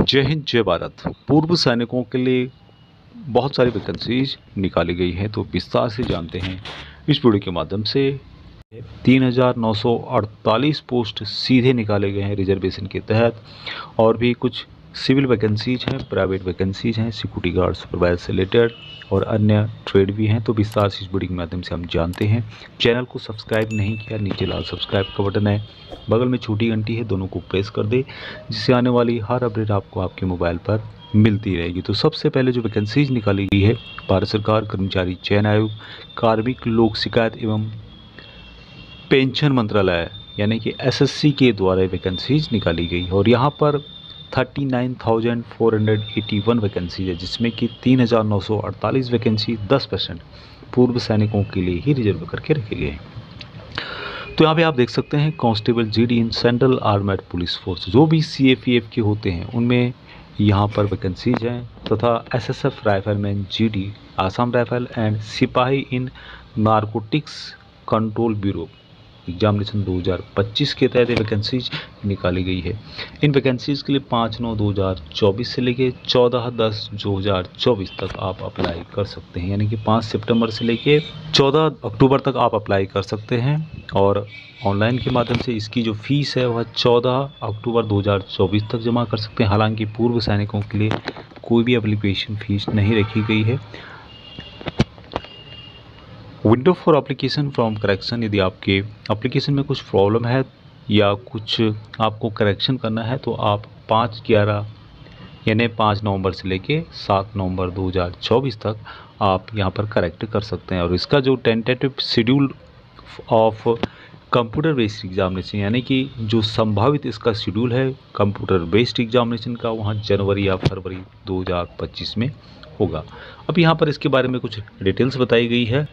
जय हिंद जय भारत। पूर्व सैनिकों के लिए बहुत सारी वैकेंसीज निकाली गई हैं, तो विस्तार से जानते हैं इस वीडियो के माध्यम से। 3,948 पोस्ट सीधे निकाले गए हैं रिजर्वेशन के तहत, और भी कुछ सिविल वैकेंसीज हैं, प्राइवेट वैकेंसीज हैं, सिक्योरिटी गार्ड सुपरवाइजर से रिलेटेड और अन्य ट्रेड भी हैं। तो विस्तार से इस वीडियो के माध्यम से हम जानते हैं। चैनल को सब्सक्राइब नहीं किया, नीचे लाल सब्सक्राइब का बटन है, बगल में छोटी घंटी है, दोनों को प्रेस कर दे, जिससे आने वाली हर अपडेट आपको आपके मोबाइल पर मिलती रहेगी। तो सबसे पहले जो वैकेंसीज निकाली गई है, भारत सरकार कर्मचारी चयन आयोग, कार्मिक लोक शिकायत एवं पेंशन मंत्रालय यानी कि एसएससी के द्वारा वैकेंसीज निकाली गई है, और यहाँ पर 39,481 वैकेंसी है, जिसमें कि 3,948 वैकेंसी 10% पूर्व सैनिकों के लिए ही रिजर्व करके रखे गए हैं। तो यहाँ पे आप देख सकते हैं constable GD in central armed police force, जो भी सीएपीएफ के होते हैं उनमें यहाँ पर वैकेंसीज हैं, तथा SSF rifleman GD, Assam rifle and सिपाही इन नारकोटिक्स कंट्रोल ब्यूरो एग्जामिनेशन 2025 के तहत वैकेंसीज निकाली गई है। इन वैकेंसीज के लिए 5/9/2024 से लेके 14/10/2024 तक आप अप्लाई कर सकते हैं, यानी कि 5 सितंबर से लेके 14 अक्टूबर तक आप अप्लाई कर सकते हैं। और ऑनलाइन के माध्यम से इसकी जो फीस है वह 14 अक्टूबर 2024 तक जमा कर सकते हैं। हालांकि पूर्व सैनिकों के लिए कोई भी एप्लीकेशन फीस नहीं रखी गई है। Window for application from correction, यदि आपके एप्लीकेशन में कुछ प्रॉब्लम है या कुछ आपको करेक्शन करना है तो आप 5/11 यानी 5 नवंबर से लेके 7 नवंबर 2024 तक आप यहां पर करेक्ट कर सकते हैं। और इसका जो tentative schedule of computer based examination, यानी कि जो संभावित इसका शेड्यूल है कंप्यूटर बेस्ड एग्जामिनेशन का, वहाँ जनवरी या फरवरी 2025 में होगा। अब यहाँ पर इसके बारे में कुछ डिटेल्स बताई गई है।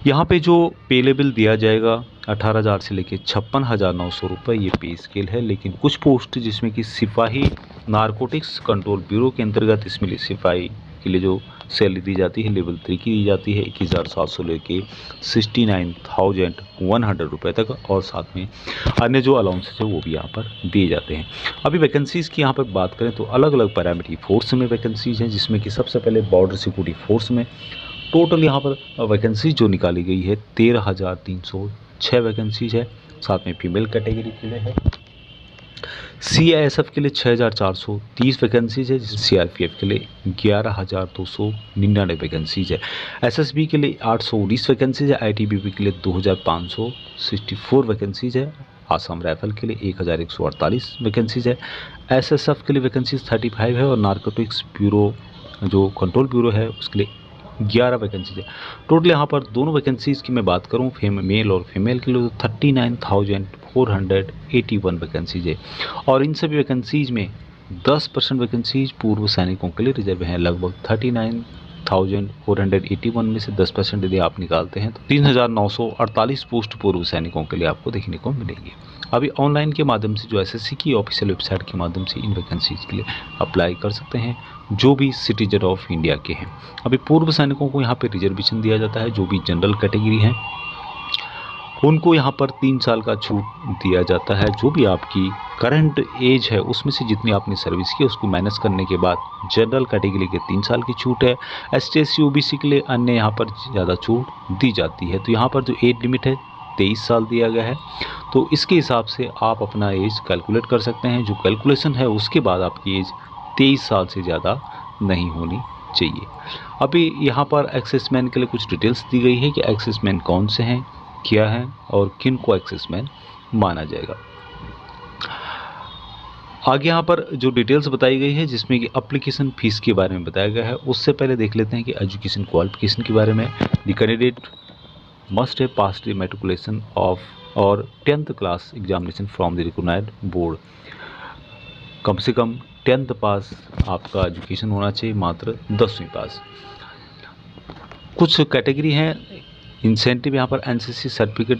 यहाँ पे जो पे लेवल दिया जाएगा 18,000 से लेके 56,900 रुपये ये पे स्केल है। लेकिन कुछ पोस्ट जिसमें कि सिपाही नारकोटिक्स कंट्रोल ब्यूरो के अंतर्गत, इसमें सिपाही के लिए जो सैलरी दी जाती है लेवल 3 की दी जाती है 21,700 लेके 69,100 रुपये तक, और साथ में अन्य जो अलाउंसेस है वो भी यहाँ पर दिए जाते हैं। अभी वैकेंसीज़ की यहाँ पर बात करें तो अलग अलग पैरामिलिट्री फोर्स में वैकेंसीज हैं, जिसमें कि सबसे पहले बॉर्डर सिक्योरिटी फोर्स में टोटल यहाँ पर वैकेंसी जो निकाली गई है 13,306 वैकेंसीज है। साथ में फीमेल कैटेगरी के लिए है। सीआईएसएफ के लिए 6,430 वैकेंसीज है, सीआरपीएफ के लिए 11,299 वैकेंसीज है। एसएसबी के लिए 819 वैकेंसीज है। आईटीबीपी के लिए 2,564 वैकेंसीज है। आसाम राइफल के लिए 1,148 वैकेंसीज है। एसएसएफ के लिए वैकेंसीज 35 है, और नारकोटिक्स ब्यूरो जो कंट्रोल ब्यूरो है उसके लिए 11 वैकेंसीज है। टोटल यहाँ पर दोनों वैकेंसीज़ की मैं बात करूँ मेल और फीमेल के लिए 39,481 वैकेंसीज है। और इन सभी वैकेंसीज में 10% वैकेंसीज पूर्व सैनिकों के लिए रिजर्व हैं। लगभग 39,481 में से 10% यदि आप निकालते हैं तो 3,948 पोस्ट पूर्व सैनिकों के लिए आपको देखने को मिलेंगी। अभी ऑनलाइन के माध्यम से जो एसएससी की ऑफिशियल वेबसाइट के माध्यम से इन वैकेंसीज के लिए अप्लाई कर सकते हैं जो भी सिटीजन ऑफ इंडिया के हैं। अभी पूर्व सैनिकों को यहाँ पे रिजर्वेशन दिया जाता है। जो भी जनरल कैटेगरी हैं उनको यहाँ पर 3 साल का छूट दिया जाता है। जो भी आपकी करंट एज है उसमें से जितनी आपने सर्विस की उसको माइनस करने के बाद जनरल कैटेगरी के 3 साल की छूट है। एसटी ओबीसी के लिए अन्य यहाँ पर ज़्यादा छूट दी जाती है। तो यहाँ पर जो एज लिमिट है 23 साल दिया गया है। तो इसके हिसाब से आप अपना एज कैलकुलेट कर सकते हैं। जो कैलकुलेशन है उसके बाद आपकी एज 23 साल से ज़्यादा नहीं होनी चाहिए। अभी यहाँ पर एक्सेसमैन के लिए कुछ डिटेल्स दी गई है कि एक्सेसमैन कौन से हैं, क्या है और किन को एक्सेसमैन माना जाएगा। आगे यहाँ पर जो डिटेल्स बताई गई है जिसमें कि एप्लीकेशन फीस के बारे में बताया गया है, उससे पहले देख लेते हैं कि एजुकेशन क्वालिफिकेशन के बारे में। The candidate must have passed the matriculation of और 10th class examination from the recognized board. कम से कम 10th पास आपका एजुकेशन होना चाहिए, मात्र 10वीं पास। कुछ कैटेगरी हैं इंसेंटिव यहाँ पर एनसीसी सर्टिफिकेट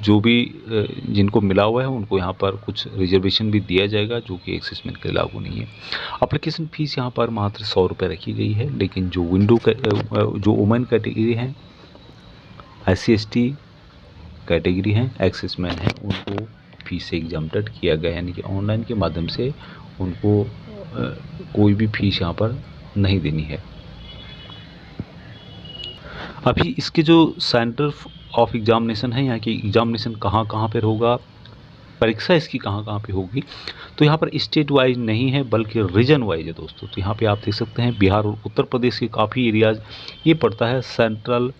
जो भी जिनको मिला हुआ है उनको यहाँ पर कुछ रिजर्वेशन भी दिया जाएगा, जो कि एक्सेसमैन के लागू नहीं है। एप्लीकेशन फ़ीस यहाँ पर मात्र 100 रुपये रखी गई है। लेकिन जो जो वुमेन कैटेगरी हैं, SC/ST कैटेगरी हैं, एक्सेसमैन हैं, उनको फीस से एग्जाम्प्टेड किया गया है, यानी कि ऑनलाइन के माध्यम से उनको कोई भी फीस यहाँ पर नहीं देनी है। अभी इसके जो सेंटर ऑफ एग्जामिनेशन है, यहाँ की एग्जामिनेशन कहाँ कहाँ पर होगा, परीक्षा इसकी कहाँ कहाँ पे होगी, तो यहाँ पर स्टेट वाइज नहीं है बल्कि रीजन वाइज है दोस्तों। तो यहाँ पे आप देख सकते हैं बिहार और उत्तर प्रदेश के काफ़ी एरियाज ये पड़ता है सेंट्रल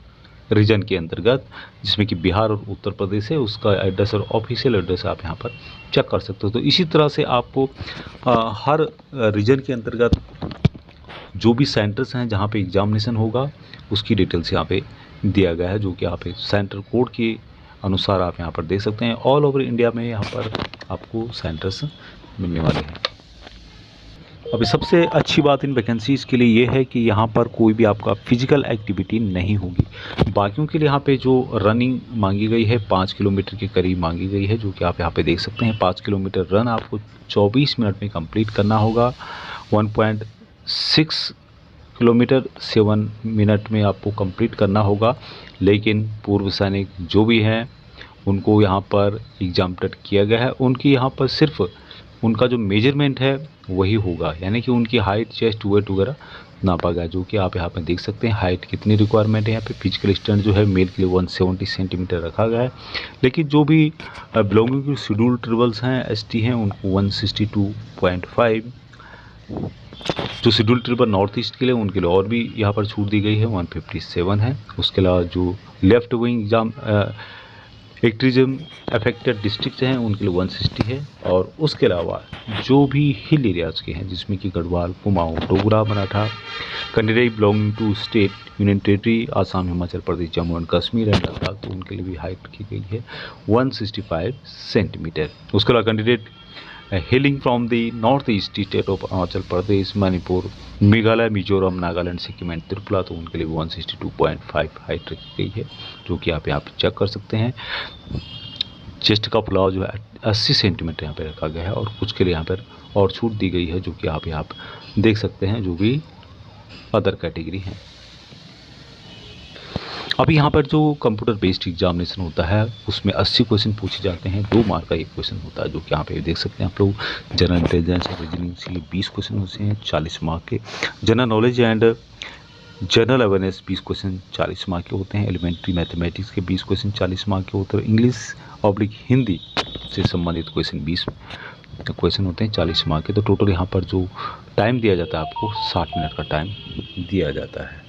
रीजन के अंतर्गत, जिसमें कि बिहार और उत्तर प्रदेश है। उसका एड्रेस और ऑफिशियल एड्रेस आप यहाँ पर चेक कर सकते हो। तो इसी तरह से आपको हर रीजन के अंतर्गत जो भी सेंटर्स हैं जहाँ पे एग्जामिनेशन होगा उसकी डिटेल्स यहाँ पे दिया गया है, जो कि यहाँ पे सेंटर कोड के अनुसार आप यहाँ पर देख सकते हैं। ऑल ओवर इंडिया में यहाँ पर आपको सेंटर्स मिलने वाले हैं। अभी सबसे अच्छी बात इन वैकेंसीज़ के लिए ये है कि यहाँ पर कोई भी आपका फिजिकल एक्टिविटी नहीं होगी। बाकियों के लिए यहाँ पे जो रनिंग मांगी गई है 5 किलोमीटर के करीब मांगी गई है, जो कि आप यहाँ पे देख सकते हैं। 5 किलोमीटर रन आपको 24 मिनट में कंप्लीट करना होगा। 1.6 किलोमीटर 7 मिनट में आपको कंप्लीट करना होगा। लेकिन पूर्व सैनिक जो भी हैं उनको यहाँ पर एग्जाम्प्टेड किया गया है। उनकी यहाँ पर सिर्फ उनका जो मेजरमेंट है वही होगा, यानी कि उनकी हाइट, चेस्ट, वेट वगैरह नापा गया, जो कि आप यहाँ पर देख सकते हैं। हाइट कितनी रिक्वायरमेंट है यहाँ पे, फिजिकल स्टैंडर्ड जो है मेल के लिए 170 सेंटीमीटर रखा गया है। लेकिन जो भी बिलोंगिंग टू शेड्यूल्ड ट्राइबल्स हैं, एसटी हैं, उनको 162.5, जो शेड्यूल ट्राइबल नॉर्थ ईस्ट के लिए उनके लिए और भी यहाँ पर छूट दी गई है, 157 है। उसके अलावा जो left wing extremism affected district हैं उनके लिए 160 है। और उसके अलावा जो भी हिल एरियाज़ के हैं, जिसमें कि Garhwal, Kumaon, Dogra, Maratha, candidate belonging to state union territory Assam, Himachal Pradesh, Jammu and Kashmir and Ladakh, तो उनके लिए भी हाइट की गई है 165 सेंटीमीटर। उसके अलावा candidate hailing from the north east state of Arunachal Pradesh, Manipur, Meghalaya, Mizoram, Nagaland, Sikkim and Tripura, तो उनके लिए 162.5 हाइट रखी गई है, जो कि आप यहाँ पे चेक कर सकते हैं। चेस्ट का फुलाव जो है 80 सेंटीमीटर यहाँ पे रखा गया है। और कुछ के लिए यहाँ पर और छूट दी गई है, जो कि आप यहाँ पर देख सकते हैं, जो भी अदर कैटेगरी हैं। अभी यहाँ पर जो कंप्यूटर बेस्ड एग्जामिनेशन होता है उसमें 80 क्वेश्चन पूछे जाते हैं। 2 मार्क का एक क्वेश्चन होता है, जो कि यहाँ पे देख सकते हैं आप लोग। जनरल इंटेलिजेंस और रीजनिंग से 20 क्वेश्चन होते हैं 40 मार्क के। General knowledge and general awareness 20 question 40 mark के होते हैं। एलिमेंट्री मैथमेटिक्स के 20 क्वेश्चन 40 मार्क के होते हैं। इंग्लिश ऑब्लिक हिंदी से संबंधित क्वेश्चन 20 क्वेश्चन होते हैं 40 मार्क के। तो टोटल यहाँ पर जो टाइम दिया जाता है आपको 60 मिनट का टाइम दिया जाता है।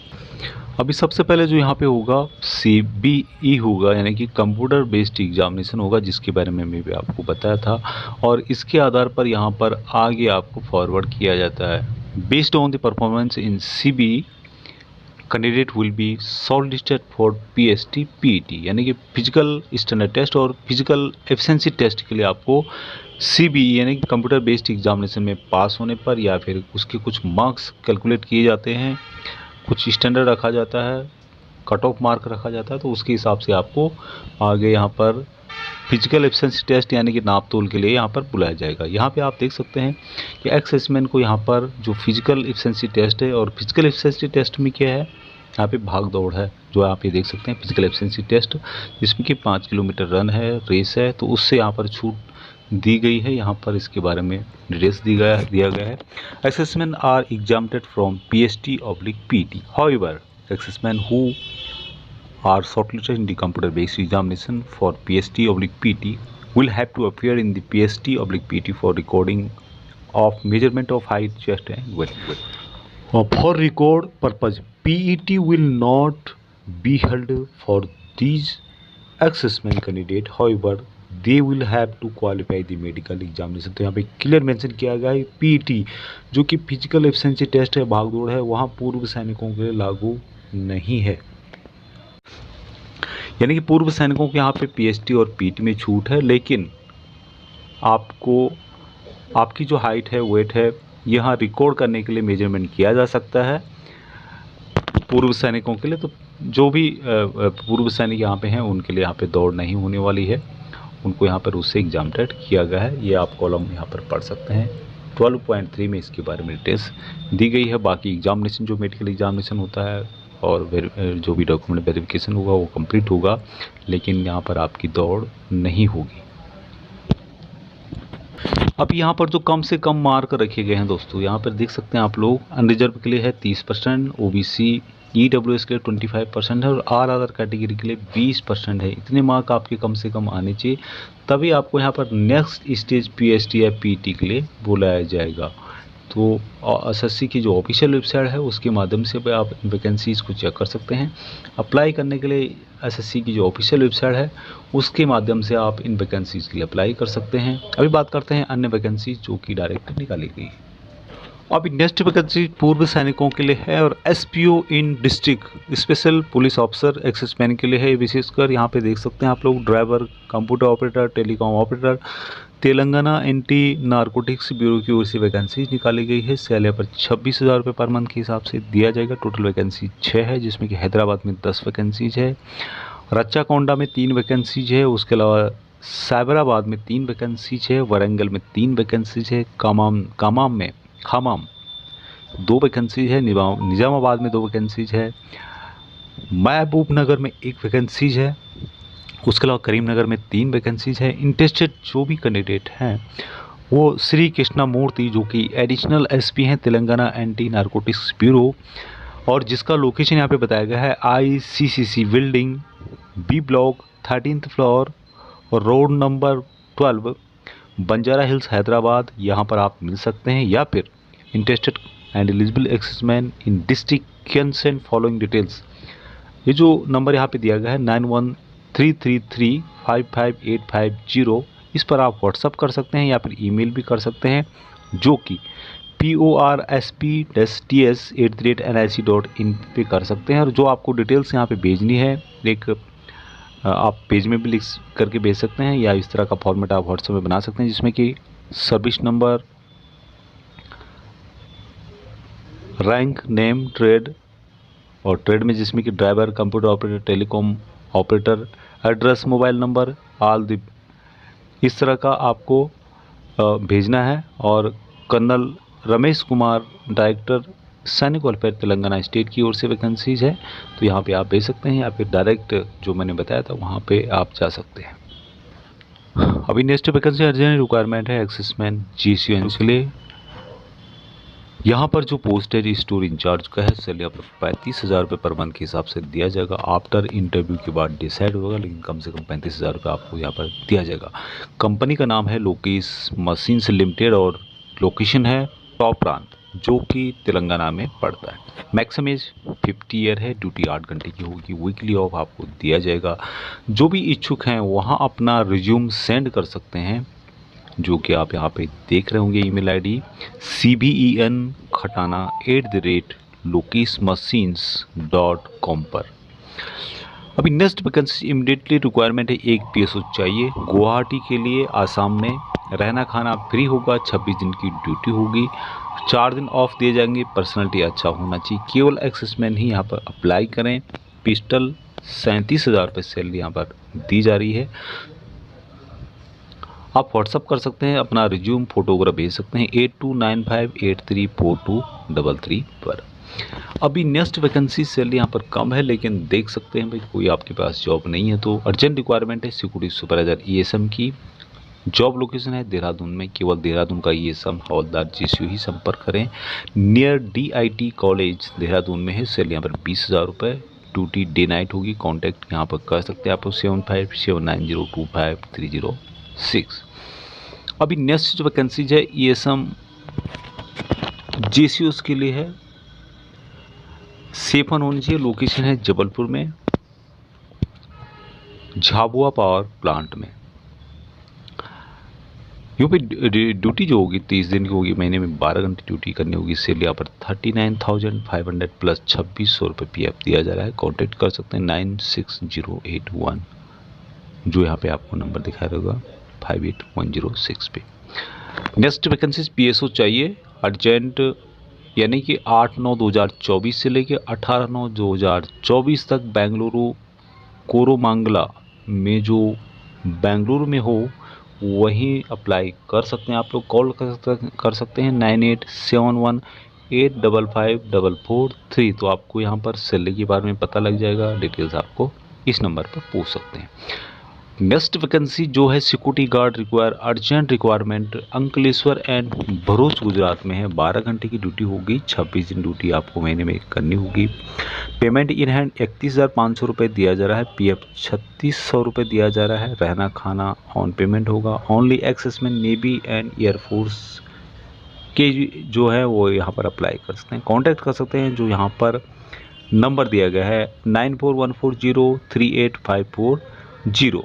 अभी सबसे पहले जो यहाँ पे होगा CBE होगा, यानी कि कंप्यूटर बेस्ड एग्जामिनेशन होगा, जिसके बारे में मैं भी आपको बताया था। और इसके आधार पर यहाँ पर आगे आपको फॉरवर्ड किया जाता है। Based on the performance in CBE candidate will be shortlisted for PST PET, यानी कि फिजिकल स्टैंडर्ड टेस्ट और फिजिकल एफिशिएंसी टेस्ट के लिए आपको CBE यानी कि कंप्यूटर बेस्ड एग्जामिनेशन में पास होने पर या फिर उसके कुछ मार्क्स कैलकुलेट किए जाते हैं, कुछ स्टैंडर्ड रखा जाता है, कट ऑफ मार्क रखा जाता है, तो उसके हिसाब से आपको आगे यहाँ पर फिजिकल एफिशिएंसी टेस्ट यानी कि नाप तोल के लिए यहाँ पर बुलाया जाएगा। यहाँ पे आप देख सकते हैं कि एक्स एसमेन को यहाँ पर जो फिजिकल एफिशिएंसी टेस्ट है, और फिजिकल एफिशिएंसी टेस्ट में क्या है, यहाँ पे भाग दौड़ है, जो आप ये देख सकते हैं फिजिकल एफिशिएंसी टेस्ट, जिसमें कि 5 किलोमीटर रन है, रेस है, तो उससे यहाँ पर छूट दी गई है। यहाँ पर इसके बारे में डिटेल्स दिया गया है। Exservicemen are exempted from PST/PET। However, exservicemen who are shortlisted in the computer based examination for PST/PET will have to appear in the PST/PET for recording of measurement of height, chest and weight. For record purpose, PET will not be held for these assessment candidate. However, they will have to qualify the medical examination। तो यहाँ पे clear mention किया गया है PET जो कि physical efficiency test है, भाग दौड़ है, वहाँ पूर्व सैनिकों के लिए लागू नहीं है। यानी कि पूर्व सैनिकों के यहाँ पे PST और PET में छूट है, लेकिन आपको आपकी जो हाइट है, वेट है, यहाँ रिकॉर्ड करने के लिए मेजरमेंट किया जा सकता है पूर्व सैनिकों के लिए। तो जो भी पूर्व सैनिक यहाँ पे हैं उनके लिए यहाँ पे दौड़ नहीं होने वाली है, उनको यहाँ पर उससे एग्जाम्प्टेड किया गया है। ये आप कॉलम यहाँ पर पढ़ सकते हैं। 12.3 में इसके बारे में डिटेल्स दी गई है। बाकी एग्जामिनेशन जो मेडिकल एग्जामिनेशन होता है और जो भी डॉक्यूमेंट वेरिफिकेशन होगा वो कंप्लीट होगा, लेकिन यहाँ पर आपकी दौड़ नहीं होगी। अब यहाँ पर जो कम से कम मार्क रखे गए हैं दोस्तों, यहाँ पर देख सकते हैं आप लोग, अनरिजर्व के लिए है 30%, ओबीसी ईडब्ल्यूएस के लिए 25% है और आर अदर कैटेगरी के लिए 20% है। इतने मार्क आपके कम से कम आने चाहिए, तभी आपको यहाँ पर नेक्स्ट स्टेज पीएचडी या पीटी के लिए बुलाया जाएगा। तो एसएससी की जो ऑफिशियल वेबसाइट है उसके माध्यम से भी आप वैकेंसीज़ को चेक कर सकते हैं। अप्लाई करने के लिए एसएससी की जो ऑफिशियल वेबसाइट है उसके माध्यम से आप इन वैकेंसीज़ के लिए अप्लाई कर सकते हैं। अभी बात करते हैं अन्य वैकेंसीज जो कि डायरेक्ट निकाली गई है। अभी नेक्स्ट वैकेंसी पूर्व सैनिकों के लिए है और एसपीओ इन डिस्ट्रिक्ट स्पेशल पुलिस ऑफिसर एक्सेसमैन के लिए है। विशेषकर यहाँ पे देख सकते हैं आप लोग, driver, computer operator, telecom operator, Telangana anti narcotics bureau की ओर से वैकेंसी निकाली गई है। सैलरी पर 26,000 रुपये पर मंथ के हिसाब से दिया जाएगा। टोटल वैकेंसी 6 है, जिसमें कि हैदराबाद में 10 वैकेंसीज है, रच्चाकोंडा में 3 वैकेंसीज है, उसके अलावा साइबराबाद में 3 वैकेंसीज है, वारंगल में 3 वैकेंसीज है, खामाम 2 वैकेंसीज है, निज़ामाबाद में 2 वैकेंसीज है, महबूब नगर में 1 वैकेंसीज है, उसके अलावा करीमनगर में 3 वैकेंसीज है। इंटरेस्टेड जो भी कैंडिडेट हैं वो श्री कृष्णा मूर्ति, जो कि एडिशनल एसपी हैं तेलंगाना एंटी नारकोटिक्स ब्यूरो, और जिसका लोकेशन यहाँ पे बताया गया है ICCC building, B block, 13th floor और रोड नंबर 12, बंजारा हिल्स, हैदराबाद। यहाँ पर आप मिल सकते हैं, या फिर interested and eligible exservicemen in district can send following details. ये जो नंबर यहाँ पे दिया गया है 9133355850, इस पर आप व्हाट्सअप कर सकते हैं या फिर ईमेल भी कर सकते हैं, जो कि PORSPTS@nic.in पे कर सकते हैं। और जो आपको डिटेल्स यहाँ पे भेजनी है, एक आप पेज में भी लिख करके भेज सकते हैं, या इस तरह का फॉर्मेट आप व्हाट्सएप में बना सकते हैं, जिसमें कि service number, rank, name, trade, और ट्रेड में जिसमें कि driver, computer operator, telecom operator, address, mobile number, इस तरह का आपको भेजना है। और कर्नल रमेश कुमार, डायरेक्टर सैनिक वेलफेयर तेलंगाना स्टेट की ओर से वैकेंसीज है, तो यहाँ पे आप भेज सकते हैं, या फिर डायरेक्ट जो मैंने बताया था वहाँ पे आप जा सकते हैं। अभी नेक्स्ट वैकेंसी अर्जेंट रिक्वायरमेंट है एक्सेसमैन GCN के लिए। यहाँ पर जो पोस्ट है स्टोर इंचार्ज का है, सैलरी आपको 35,000 रुपये पर मंथ के हिसाब से दिया जाएगा। आफ्टर इंटरव्यू के बाद डिसाइड होगा, लेकिन कम से कम 35,000 रुपये आपको यहाँ पर दिया जाएगा। कंपनी का नाम है लोकेश मशीन्स लिमिटेड और लोकेशन है टॉप प्रांत, जो कि तेलंगाना में पड़ता है। मैक्सिमम एज 50 ईयर है, ड्यूटी 8 घंटे की होगी, वीकली ऑफ आपको दिया जाएगा। जो भी इच्छुक हैं वहाँ अपना रिज्यूम सेंड कर सकते हैं, जो कि आप यहाँ पे देख रहे होंगे ईमेल ID cbenkhataana@lokeshmachines.com पर। अभी नेक्स्ट वैकेंसी इमीडिएटली रिक्वायरमेंट है, एक PSO चाहिए गुवाहाटी के लिए, आसाम में। रहना खाना फ्री होगा, 26 दिन की ड्यूटी होगी, 4 दिन ऑफ दिए जाएंगे। पर्सनैलिटी अच्छा होना चाहिए, केवल एक्सेसमैन ही यहाँ पर अप्लाई करें। पिस्टल 37,000 रुपये सैलरी यहाँ पर दी जा रही है। आप व्हाट्सअप कर सकते हैं, अपना रिज्यूम, फोटोग्राफ भेज सकते हैं 8295834233 पर। अभी नेक्स्ट वैकेंसी सैलरी यहाँ पर कम है, लेकिन देख सकते हैं भाई कोई आपके पास जॉब नहीं है तो अर्जेंट रिक्वायरमेंट है सिक्योरिटी सुपरवाइजर ESM की। जॉब लोकेशन है देहरादून में, केवल देहरादून का ESM हवलदार GCU ही संपर्क करें। नियर DIT कॉलेज देहरादून में है। सैलरी यहाँ पर 20,000 रुपये, ड्यूटी डे नाइट होगी। कॉन्टैक्ट यहाँ पर कर सकते हैं आप 7579025306। अभी नेक्स्ट जो वैकेंसीज है ESM GCUs के लिए है, सेफन होनी चाहिए। लोकेशन है जबलपुर में, झाबुआ पावर प्लांट में। यूँ पे ड्यूटी जो होगी 30 दिन की होगी, महीने में 12 घंटे ड्यूटी करनी होगी। सैलरी यहाँ पर 39,500 प्लस 2600 रुपये PF दिया जा रहा है। कॉन्टैक्ट कर सकते हैं 96081, जो यहाँ पे आपको नंबर दिखाया होगा 58106 पे। नेक्स्ट वैकेंसीज PSO चाहिए अर्जेंट, यानी कि 8/9/2024 से लेकर 18/9/2024 तक बेंगलुरु कोरोमांगला में, जो बेंगलुरु में हो वहीं अप्लाई कर सकते हैं। आप लोग कॉल कर सकते हैं 9871855443। तो आपको यहाँ पर सैलरी के बारे में पता लग जाएगा, डिटेल्स आपको इस नंबर पर पूछ सकते हैं। नेक्स्ट वैकेंसी जो है security guard require urgent requirement Ankleshwar and Bharuch Gujarat में है। 12 घंटे की ड्यूटी होगी, 26 दिन ड्यूटी आपको महीने में करनी होगी। पेमेंट इन हैंड 31,500 रुपये दिया जा रहा है। पीएफ 3600 रुपये दिया जा रहा है। रहना खाना ऑन पेमेंट होगा। Only assessment navy and air force के जो है वो यहाँ पर अप्लाई कर सकते हैं, कॉन्टैक्ट कर सकते हैं। जो यहाँ पर नंबर दिया गया है 9414038540।